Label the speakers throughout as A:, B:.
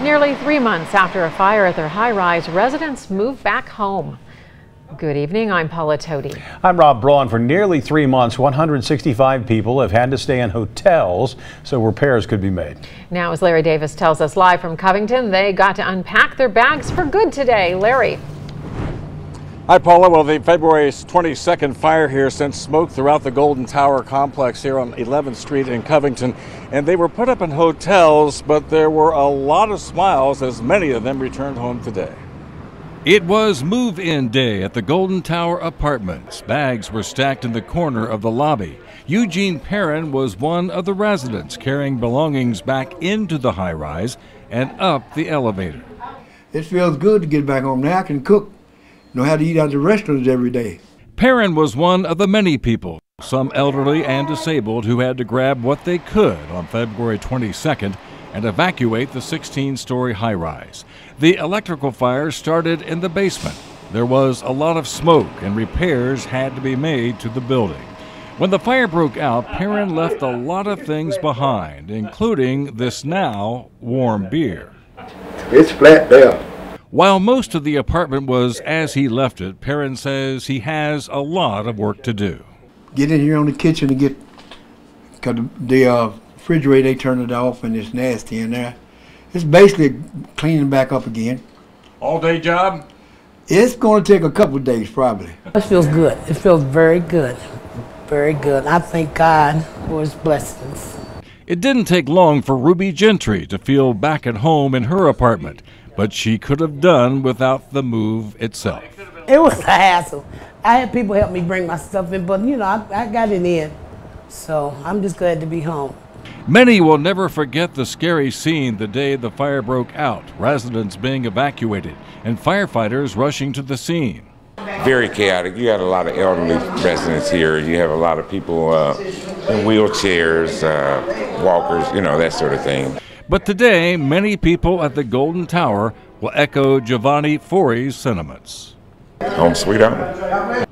A: Nearly 3 months after a fire at their high-rise, residents move back home. Good evening, I'm Paula Toti.
B: I'm Rob BRAUN. For nearly 3 months, 165 people have had to stay in hotels so repairs could be made.
A: Now, as Larry Davis tells us live from Covington, they got to unpack their bags for good today. Larry.
C: Hi, Paula. Well, the February 22nd fire here sent smoke throughout the Golden Tower complex here on 11th Street in Covington, and they were put up in hotels, but there were a lot of smiles as many of them returned home today.
D: It was move-in day at the Golden Tower Apartments. Bags were stacked in the corner of the lobby. Eugene Perrin was one of the residents carrying belongings back into the high-rise and up the elevator.
E: It feels good to get back home. Now I can cook, know how to eat out the restaurants every day.
D: Perrin was one of the many people, some elderly and disabled, who had to grab what they could on February 22nd and evacuate the 16-story high-rise. The electrical fire started in the basement. There was a lot of smoke and repairs had to be made to the building. When the fire broke out, Perrin left a lot of things behind, including this now warm beer.
E: It's flat there.
D: While most of the apartment was as he left it, Perrin says he has a lot of work to do.
E: Get in here on the kitchen to get, because the refrigerator, they turn it off and it's nasty in there. It's basically cleaning back up again.
C: All-day job?
E: It's going to take a couple of days probably.
F: It feels good. It feels very good. Very good. I thank God for his blessings.
D: It didn't take long for Ruby Gentry to feel back at home in her apartment, but she could have done without the move itself.
F: It was a hassle. I had people help me bring my stuff in, but you know, I got it in. So I'm just glad to be home.
D: Many will never forget the scary scene the day the fire broke out, residents being evacuated and firefighters rushing to the scene.
G: Very chaotic. You got a lot of elderly residents here. You have a lot of people in wheelchairs, walkers, you know, that sort of thing.
D: But today, many people at the Golden Tower will echo Giovanni Fori's sentiments.
G: Home sweet home.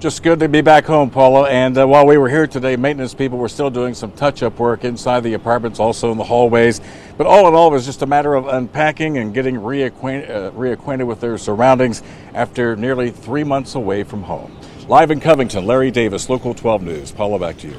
C: Just good to be back home, Paula. And while we were here today, maintenance people were still doing some touch-up work inside the apartments, also in the hallways. But all in all, it was just a matter of unpacking and getting reacquainted with their surroundings after nearly 3 months away from home. Live in Covington, Larry Davis, Local 12 News. Paula, back to you.